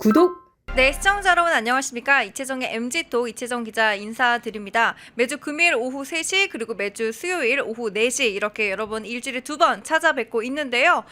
구독! 네, 시청자 여러분 안녕하십니까? 이채정의 MG톡 이채정 기자 인사드립니다. 매주 금요일 오후 3시 그리고 매주 수요일 오후 4시 이렇게 여러분 일주일에 2번 찾아뵙고 있는데요.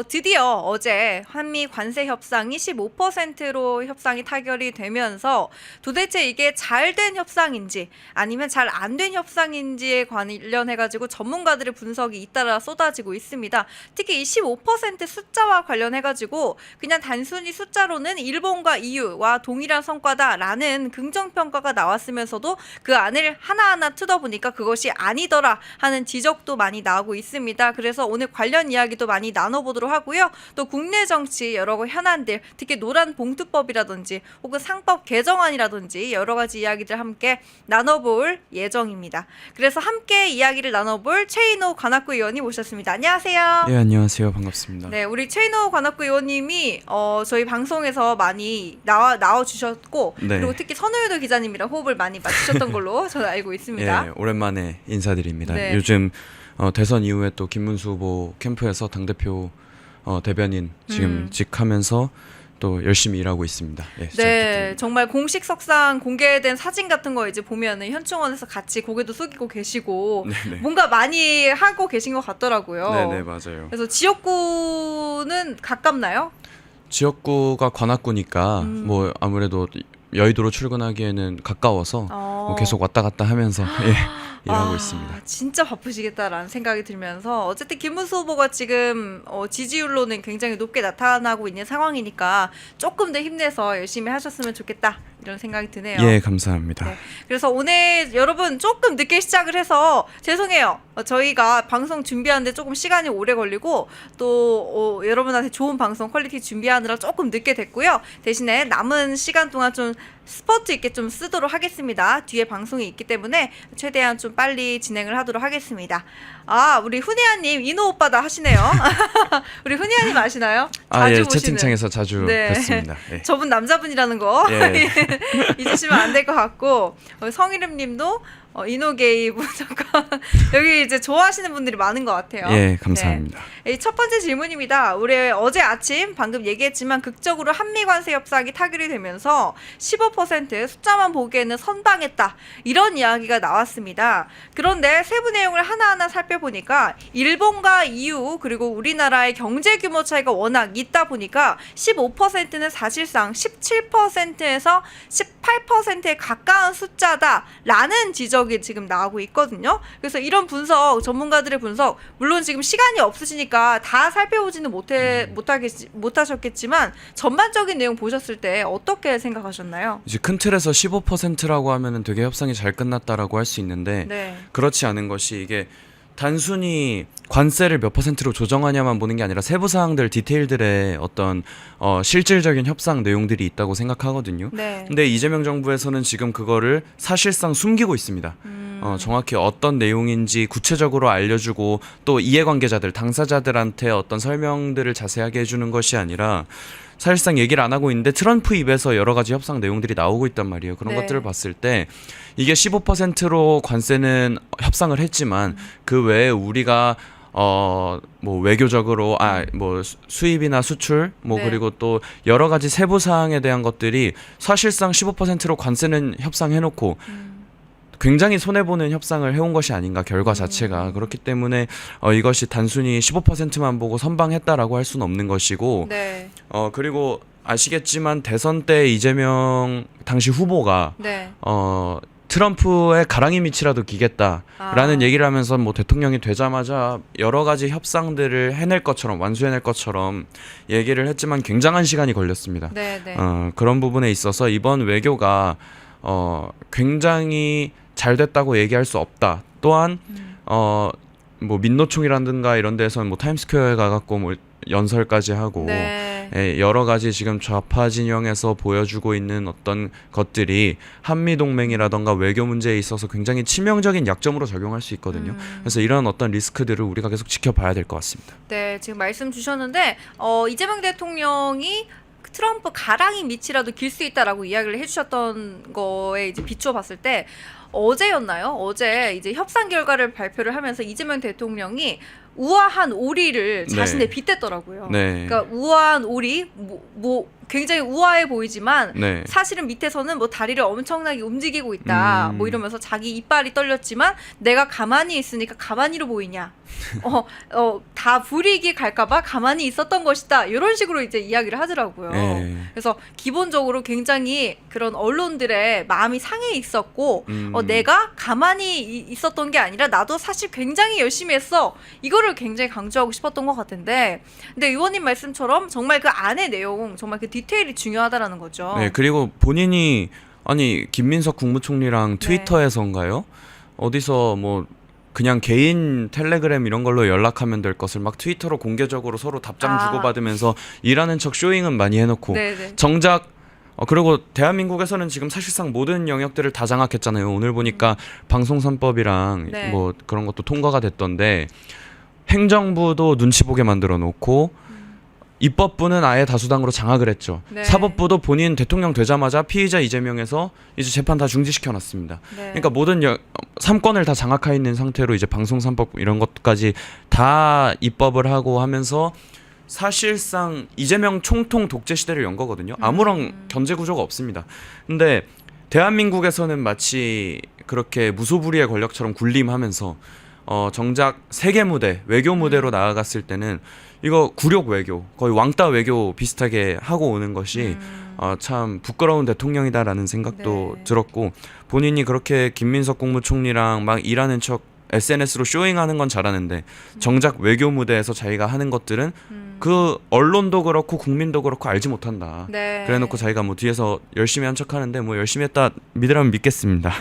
드디어 어제 한미 관세 협상이 15%로 협상이 타결이 되면서 도대체 이게 잘된 협상인지 아니면 잘 안 된 협상인지에 관련해가지고 전문가들의 분석이 잇따라 쏟아지고 있습니다. 특히 이 15% 숫자와 관련해가지고 그냥 단순히 숫자로는 일본과 EU와 동일한 성과다라는 긍정평가가 나왔으면서도 그 안을 하나하나 뜯어보니까 그것이 아니더라 하는 지적도 많이 나오고 있습니다. 그래서 오늘 관련 이야기도 많이 나눠보도록 하고요. 또 국내 정치 여러 현안들, 특히 노란 봉투법이라든지 혹은 상법 개정안이라든지 여러 가지 이야기들 함께 나눠볼 예정입니다. 그래서 함께 이야기를 나눠볼 최인호 관악구 의원이 모셨습니다. 안녕하세요. 네, 안녕하세요. 반갑습니다. 네, 우리 최인호 관악구 의원님이 저희 방송에서 많이 나와 주셨고 네. 그리고 특히 선우유도 기자님이랑 호흡을 많이 맞추셨던 걸로 저는 알고 있습니다. 예, 오랜만에 인사드립니다. 네. 요즘 대선 이후에 또 김문수 후보 캠프에서 당대표 대변인 지금 직하면서 또 열심히 일하고 있습니다. 예, 네, 정말 공식 석상 공개된 사진 같은 거 이제 보면은 현충원에서 같이 고개도 숙이고 계시고 네네. 뭔가 많이 하고 계신 것 같더라고요. 네네, 맞아요. 그래서 지역구는 가깝나요? 지역구가 관악구니까 뭐 아무래도 여의도로 출근하기에는 가까워서 뭐 계속 왔다 갔다 하면서 예, 일하고 있습니다. 진짜 바쁘시겠다라는 생각이 들면서 어쨌든 김문수 후보가 지금 지지율로는 굉장히 높게 나타나고 있는 상황이니까 조금 더 힘내서 열심히 하셨으면 좋겠다 이런 생각이 드네요. 예, 감사합니다. 네. 그래서 오늘 여러분 조금 늦게 시작을 해서 죄송해요. 저희가 방송 준비하는데 조금 시간이 오래 걸리고 또 여러분한테 좋은 방송 퀄리티 준비하느라 조금 늦게 됐고요. 대신에 남은 시간 동안 좀 스포트 있게 좀 쓰도록 하겠습니다. 뒤에 방송이 있기 때문에 최대한 좀 빨리 진행을 하도록 하겠습니다. 우리 훈이아님 인호 오빠다 하시네요. 우리 훈이아님 아시나요? 아, 예, 보시는. 채팅창에서 자주 네. 뵀습니다. 예. 저분 남자분이라는 거 예. 잊으시면 안 될 것 같고 성이름님도 이노게이 무조건 여기 이제 좋아하시는 분들이 많은 것 같아요. 예, 감사합니다. 네. 첫 번째 질문입니다. 우리 어제 아침 방금 얘기했지만 극적으로 한미 관세 협상이 타결이 되면서 15% 숫자만 보기에는 선방했다 이런 이야기가 나왔습니다. 그런데 세부 내용을 하나하나 살펴보니까 일본과 EU 그리고 우리나라의 경제 규모 차이가 워낙 있다 보니까 15%는 사실상 17%에서 18%에 가까운 숫자다라는 지적이 지금 나오고 있거든요. 그래서 이런 분석, 전문가들의 분석, 물론 지금 시간이 없으시니까 다 살펴보지는 못하셨겠지만 전반적인 내용 보셨을 때 어떻게 생각하셨나요? 이제 큰 틀에서 15%라고 하면은 되게 협상이 잘 끝났다라고 할 수 있는데 네. 그렇지 않은 것이 이게 단순히 관세를 몇 퍼센트로 조정하냐만 보는 게 아니라 세부 사항들 디테일들의 어떤 실질적인 협상 내용들이 있다고 생각하거든요. 네. 근데 이재명 정부에서는 지금 그거를 사실상 숨기고 있습니다. 정확히 어떤 내용인지 구체적으로 알려주고 또 이해관계자들, 당사자들한테 어떤 설명들을 자세하게 해주는 것이 아니라 사실상 얘기를 안 하고 있는데 트럼프 입에서 여러 가지 협상 내용들이 나오고 있단 말이에요. 그런 네. 것들을 봤을 때 이게 15%로 관세는 협상을 했지만 그 외에 우리가 뭐 외교적으로 뭐 수입이나 수출 뭐 네. 그리고 또 여러 가지 세부 사항에 대한 것들이 사실상 15%로 관세는 협상해놓고 굉장히 손해보는 협상을 해온 것이 아닌가 결과 자체가 그렇기 때문에 이것이 단순히 15%만 보고 선방했다라고 할 수는 없는 것이고 네. 그리고 아시겠지만 대선 때 이재명 당시 후보가 네. 트럼프의 가랑이 밑이라도 기겠다라는 얘기를 하면서 뭐 대통령이 되자마자 여러 가지 협상들을 해낼 것처럼 완수해낼 것처럼 얘기를 했지만 굉장한 시간이 걸렸습니다. 네. 네. 그런 부분에 있어서 이번 외교가 굉장히 잘 됐다고 얘기할 수 없다. 또한 뭐 민노총이라든가 이런 데서는 뭐 타임스퀘어에 가갖고 뭐 연설까지 하고 네. 여러 가지 지금 좌파 진영에서 보여주고 있는 어떤 것들이 한미 동맹이라던가 외교 문제에 있어서 굉장히 치명적인 약점으로 작용할 수 있거든요. 그래서 이런 어떤 리스크들을 우리가 계속 지켜봐야 될 것 같습니다. 네, 지금 말씀 주셨는데 이재명 대통령이 트럼프 가랑이 밑이라도 길 수 있다라고 이야기를 해주셨던 거에 이제 비추어 봤을 때 어제였나요? 어제 이제 협상 결과를 발표를 하면서 이재명 대통령이 우아한 오리를 자신의 빗댔더라고요. 네. 그러니까 우아한 오리, 굉장히 우아해 보이지만 네. 사실은 밑에서는 뭐 다리를 엄청나게 움직이고 있다. 뭐 이러면서 자기 이빨이 떨렸지만 내가 가만히 있으니까 가만히로 보이냐. 다 불이익이 갈까봐 가만히 있었던 것이다. 이런 식으로 이제 이야기를 하더라고요. 네. 그래서 기본적으로 굉장히 그런 언론들의 마음이 상해 있었고 내가 가만히 있었던 게 아니라 나도 사실 굉장히 열심히 했어. 이거를 굉장히 강조하고 싶었던 것 같은데 근데 의원님 말씀처럼 정말 그 안의 내용 정말 그 디테일이 중요하다라는 거죠. 네, 그리고 본인이 아니 김민석 국무총리랑 트위터에서인가요? 어디서 뭐 그냥 개인 텔레그램 이런 걸로 연락하면 될 것을 막 트위터로 공개적으로 서로 답장 주고받으면서 일하는 척 쇼잉은 많이 해놓고 네네. 정작 그리고 대한민국에서는 지금 사실상 모든 영역들을 다 장악했잖아요. 오늘 보니까 방송선법이랑 네. 뭐 그런 것도 통과가 됐던데 행정부도 눈치 보게 만들어 놓고 입법부는 아예 다수당으로 장악을 했죠. 네. 사법부도 본인 대통령 되자마자 피의자 이재명에서 이제 재판 다 중지시켜 놨습니다. 네. 그러니까 모든 3권을 다 장악해 있는 상태로 이제 방송 3법 이런 것까지 다 입법을 하고 하면서 사실상 이재명 총통 독재 시대를 연 거거든요. 아무런 견제 구조가 없습니다. 근데 대한민국에서는 마치 그렇게 무소불위의 권력처럼 군림하면서 정작 세계 무대, 외교 무대로 나아갔을 때는 이거 굴욕 외교, 거의 왕따 외교 비슷하게 하고 오는 것이 참 부끄러운 대통령이다라는 생각도 네. 들었고 본인이 그렇게 김민석 국무총리랑 막 일하는 척 SNS로 쇼잉하는 건 잘하는데 정작 외교 무대에서 자기가 하는 것들은 그 언론도 그렇고 국민도 그렇고 알지 못한다. 네. 그래놓고 자기가 뭐 뒤에서 열심히 한 척하는데 뭐 열심히 했다 믿으라면 믿겠습니다.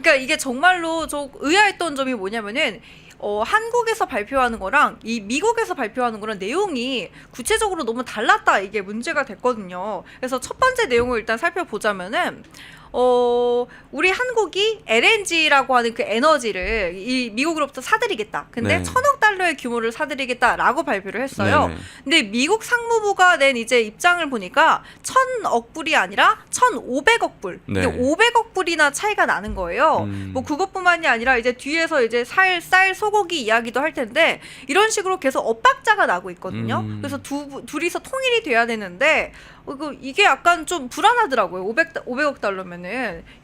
그러니까 이게 정말로 저 의아했던 점이 뭐냐면은 한국에서 발표하는 거랑 이 미국에서 발표하는 거랑 내용이 구체적으로 너무 달랐다 이게 문제가 됐거든요. 그래서 첫 번째 내용을 일단 살펴보자면은 우리 한국이 LNG라고 하는 그 에너지를 이 미국으로부터 사들이겠다. 근데 네. 1,000억 달러의 규모를 사들이겠다라고 발표를 했어요. 네네. 근데 미국 상무부가 낸 이제 입장을 보니까 1,000억 불이 아니라 1,500억 불. 네. 이게 500억 불이나 차이가 나는 거예요. 뭐 그것뿐만이 아니라 이제 뒤에서 이제 쌀 소고기 이야기도 할 텐데 이런 식으로 계속 엇박자가 나고 있거든요. 그래서 둘이서 통일이 돼야 되는데 이게 약간 좀 불안하더라고요. 500억 달러면은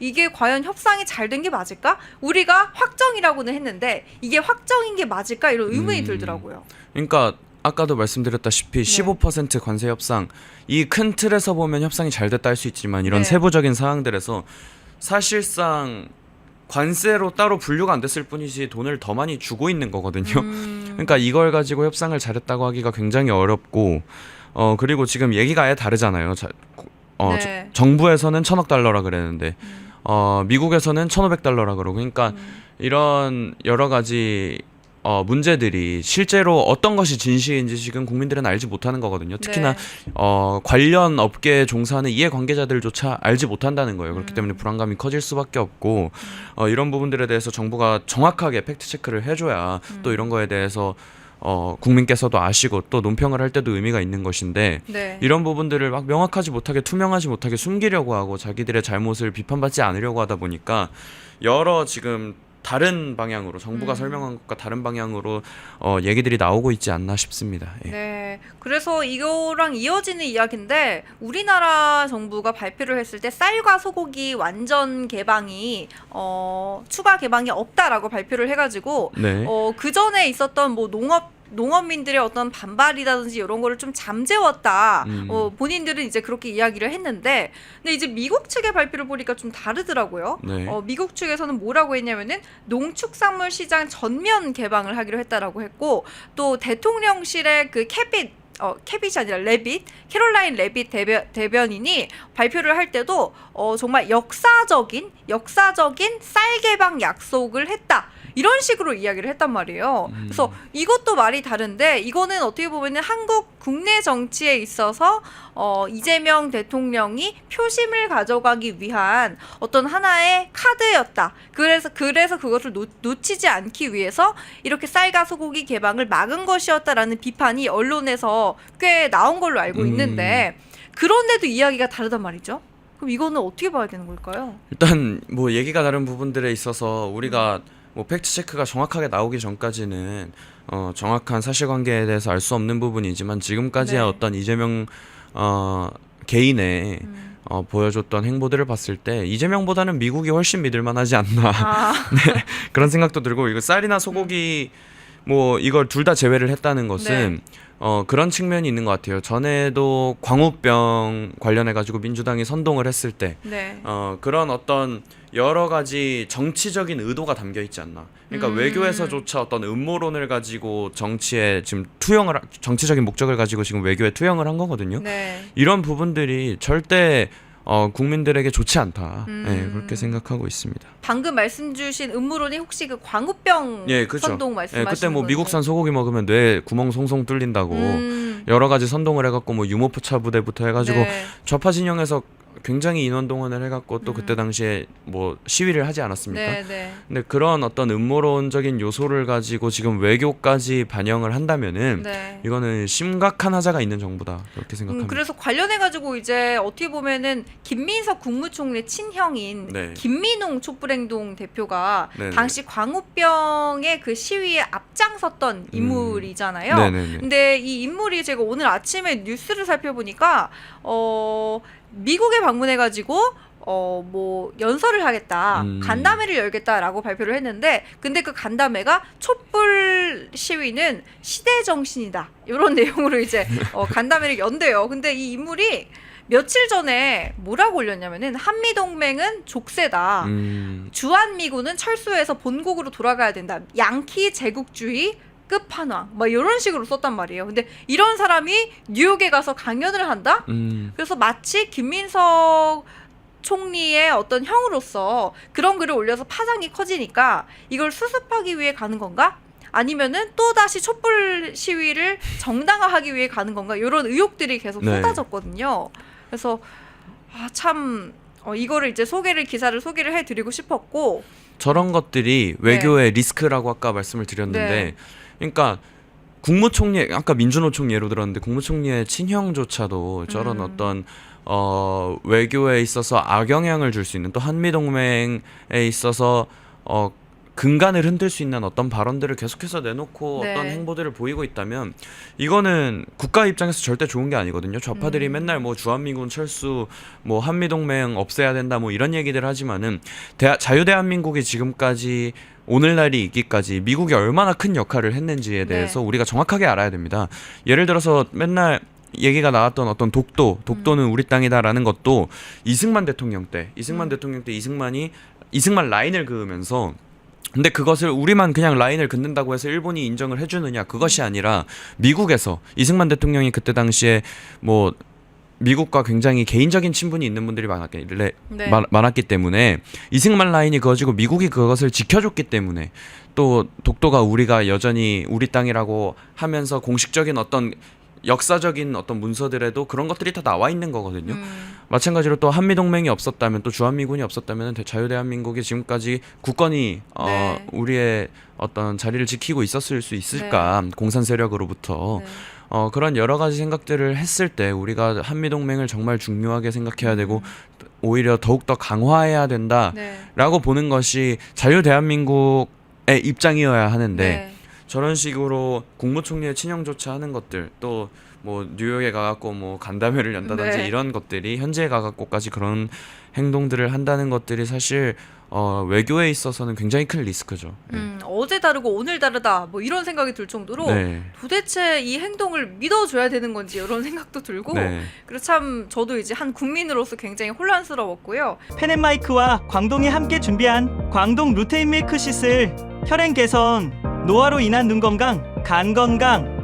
이게 과연 협상이 잘 된 게 맞을까? 우리가 확정이라고는 했는데 이게 확정인 게 맞을까? 이런 의문이 들더라고요. 그러니까 아까도 말씀드렸다시피 15% 관세 협상 이 큰 틀에서 보면 협상이 잘 됐다 할 수 있지만 이런 네. 세부적인 사항들에서 사실상 관세로 따로 분류가 안 됐을 뿐이지 돈을 더 많이 주고 있는 거거든요. 그러니까 이걸 가지고 협상을 잘했다고 하기가 굉장히 어렵고 그리고 지금 얘기가 아예 다르잖아요. 네. 정부에서는 1,000억 달러라 그랬는데 미국에서는 1,500달러라 그러고 그러니까 이런 여러 가지 문제들이 실제로 어떤 것이 진실인지 지금 국민들은 알지 못하는 거거든요. 특히나 네. 관련 업계에 종사하는 이해관계자들조차 알지 못한다는 거예요. 그렇기 때문에 불안감이 커질 수밖에 없고 이런 부분들에 대해서 정부가 정확하게 팩트 체크를 해줘야 또 이런 거에 대해서 국민께서도 아시고 또 논평을 할 때도 의미가 있는 것인데 네. 이런 부분들을 막 명확하지 못하게 투명하지 못하게 숨기려고 하고 자기들의 잘못을 비판받지 않으려고 하다 보니까 여러 지금 다른 방향으로 정부가 설명한 것과 다른 방향으로 얘기들이 나오고 있지 않나 싶습니다. 예. 네. 그래서 이거랑 이어지는 이야기인데 우리나라 정부가 발표를 했을 때 쌀과 소고기 완전 개방이 추가 개방이 없다라고 발표를 해가지고 네. 그 전에 있었던 뭐 농업민들의 어떤 반발이라든지 이런 거를 좀 잠재웠다. 본인들은 이제 그렇게 이야기를 했는데, 근데 이제 미국 측의 발표를 보니까 좀 다르더라고요. 네. 미국 측에서는 뭐라고 했냐면은 농축산물 시장 전면 개방을 하기로 했다라고 했고, 또 대통령실의 그 캐빗이 아니라 레빗, 캐롤라인 레빗 대변인이 발표를 할 때도 정말 역사적인 쌀 개방 약속을 했다. 이런 식으로 이야기를 했단 말이에요. 그래서 이것도 말이 다른데 이거는 어떻게 보면은 한국 국내 정치에 있어서 이재명 대통령이 표심을 가져가기 위한 어떤 하나의 카드였다. 그래서 그것을 놓치지 않기 위해서 이렇게 쌀과 소고기 개방을 막은 것이었다라는 비판이 언론에서 꽤 나온 걸로 알고 있는데 그런데도 이야기가 다르단 말이죠. 그럼 이거는 어떻게 봐야 되는 걸까요? 일단 뭐 얘기가 다른 부분들에 있어서 우리가 뭐 팩트 체크가 정확하게 나오기 전까지는 정확한 사실관계에 대해서 알 수 없는 부분이지만 지금까지의 네. 어떤 이재명 개인의 보여줬던 행보들을 봤을 때 이재명보다는 미국이 훨씬 믿을만하지 않나 네, 그런 생각도 들고 이거 쌀이나 소고기 뭐 이걸 둘 다 제외를 했다는 것은 그런 측면이 있는 것 같아요. 전에도 광우병 관련해 가지고 민주당이 선동을 했을 때 네. 그런 어떤 여러 가지 정치적인 의도가 담겨 있지 않나. 그러니까 외교에서조차 어떤 음모론을 가지고 정치에 지금 정치적인 목적을 가지고 지금 외교에 투영을 한 거거든요. 네. 이런 부분들이 절대 국민들에게 좋지 않다. 네, 그렇게 생각하고 있습니다. 방금 말씀 주신 음모론이 혹시 그 광우병 예, 그렇죠. 선동 말씀하시는 거죠? 그때 뭐 미국산 소고기 먹으면 뇌 구멍 송송 뚫린다고 여러 가지 선동을 해갖고 뭐 유모차 부대부터 해가지고 네. 좌파 진영에서 굉장히 인원 동원을 해갖고 또 그때 당시에 뭐 시위를 하지 않았습니까? 네, 네. 근데 그런 어떤 음모론적인 요소를 가지고 지금 외교까지 반영을 한다면은 네. 이거는 심각한 하자가 있는 정부다 그렇게 생각합니다. 그래서 관련해가지고 이제 어떻게 보면은 김민석 국무총리 친형인 네. 김민웅 촛불행동 대표가 네네. 당시 광우병의 그 시위에 앞장섰던 인물이잖아요. 네네네. 근데 이 인물이 제가 오늘 아침에 뉴스를 살펴보니까 미국에 방문해가지고 뭐 연설을 하겠다, 간담회를 열겠다라고 발표를 했는데, 근데 그 간담회가 촛불 시위는 시대 정신이다 이런 내용으로 이제 간담회를 연대요. 근데 이 인물이 며칠 전에 뭐라고 올렸냐면은 한미 동맹은 족쇄다. 주한미군은 철수해서 본국으로 돌아가야 된다. 양키 제국주의 끝판왕 막 이런 식으로 썼단 말이에요. 근데 이런 사람이 뉴욕에 가서 강연을 한다? 그래서 마치 김민석 총리의 어떤 형으로서 그런 글을 올려서 파장이 커지니까 이걸 수습하기 위해 가는 건가? 아니면은 또다시 촛불 시위를 정당화하기 위해 가는 건가? 이런 의혹들이 계속 네. 쏟아졌거든요. 그래서 참 이거를 이제 기사를 소개를 해드리고 싶었고, 저런 것들이 외교의 리스크라고 아까 말씀을 드렸는데 네. 그러니까 국무총리 아까 민주노총 예로 들었는데 국무총리의 친형조차도 저런 어떤 외교에 있어서 악영향을 줄 수 있는 또 한미동맹에 있어서 근간을 흔들 수 있는 어떤 발언들을 계속해서 내놓고 네. 어떤 행보들을 보이고 있다면 이거는 국가 입장에서 절대 좋은 게 아니거든요. 좌파들이 맨날 뭐 주한미군 철수, 뭐 한미동맹 없애야 된다 뭐 이런 얘기들 하지만은 자유대한민국이 지금까지 오늘날이 있기까지 미국이 얼마나 큰 역할을 했는지에 대해서 우리가 정확하게 알아야 됩니다. 예를 들어서 맨날 얘기가 나왔던 어떤 독도는 우리 땅이다라는 것도 이승만 대통령 때 이승만 라인을 그으면서 근데 그것을 우리만 그냥 라인을 긋는다고 해서 일본이 인정을 해주느냐 그것이 아니라 미국에서 이승만 대통령이 그때 당시에 뭐 미국과 굉장히 개인적인 친분이 있는 분들이 많았기 때문에 이승만 라인이 그어지고 미국이 그것을 지켜줬기 때문에 또 독도가 우리가 여전히 우리 땅이라고 하면서 공식적인 어떤 역사적인 어떤 문서들에도 그런 것들이 다 나와 있는 거거든요. 마찬가지로 또 한미동맹이 없었다면 또 주한미군이 없었다면 자유대한민국이 지금까지 굳건히 네. 우리의 어떤 자리를 지키고 있었을 수 있을까 공산 세력으로부터 그런 여러 가지 생각들을 했을 때 우리가 한미동맹을 정말 중요하게 생각해야 되고 오히려 더욱더 강화해야 된다라고 보는 것이 자유대한민국의 입장이어야 하는데 저런 식으로 국무총리의 친형조차 하는 것들 또 뭐 뉴욕에 가갖고 뭐 간담회를 연다든지 이런 것들이 현지에 가갖고까지 그런 행동들을 한다는 것들이 사실 외교에 있어서는 굉장히 큰 리스크죠. 어제 다르고 오늘 다르다 뭐 이런 생각이 들 정도로 도대체 이 행동을 믿어줘야 되는 건지 이런 생각도 들고 그래서 참 저도 이제 한 국민으로서 굉장히 혼란스러웠고요. 펜앤마이크와 광동이 함께 준비한 광동 루테인 밀크시슬 혈행 개선, 노화로 인한 눈 건강, 간 건강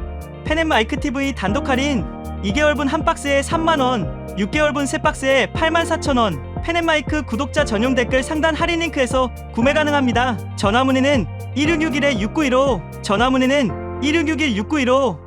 펜앤마이크 TV 단독 할인 2개월분 한 박스에 3만원 6개월분 세 박스에 84,000원 펜앤마이크 구독자 전용 댓글 상단 할인 링크에서 구매 가능합니다. 전화문의는 1661-6915 전화문의는 1661-6915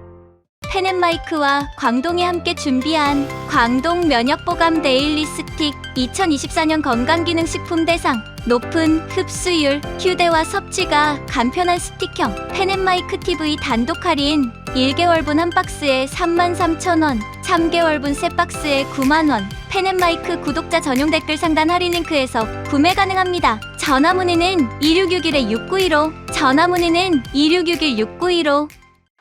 펜앤마이크와 광동이 함께 준비한 광동 면역보감 데일리 스틱 2024년 건강기능식품 대상 높은 흡수율, 휴대와 섭취가 간편한 스틱형 펜앤마이크 TV 단독 할인 1개월분 한 박스에 33,000원 3개월분 세 박스에 9만원 펜앤마이크 구독자 전용 댓글 상단 할인 링크에서 구매 가능합니다. 전화문의는 2661-6915 전화문의는 2661-6915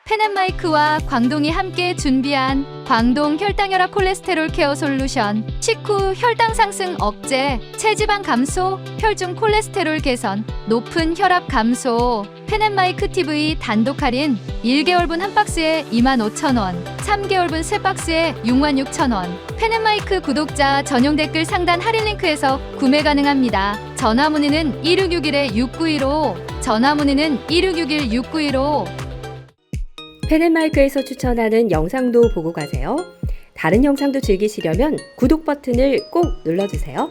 펜앤마이크와 광동이 함께 준비한 광동 혈당혈압 콜레스테롤 케어 솔루션, 식후 혈당 상승 억제, 체지방 감소, 혈중 콜레스테롤 개선, 높은 혈압 감소, 펜앤마이크 TV 단독 할인 1개월분 한 박스에 25,000원, 3개월분 세 박스에 66,000원. 펜앤마이크 구독자 전용 댓글 상단 할인 링크에서 구매 가능합니다. 전화 문의는 1661-6915, 전화 문의는 1661-6915. 펜앤마이크에서 추천하는 영상도 보고 가세요. 다른 영상도 즐기시려면 구독 버튼을 꼭 눌러주세요.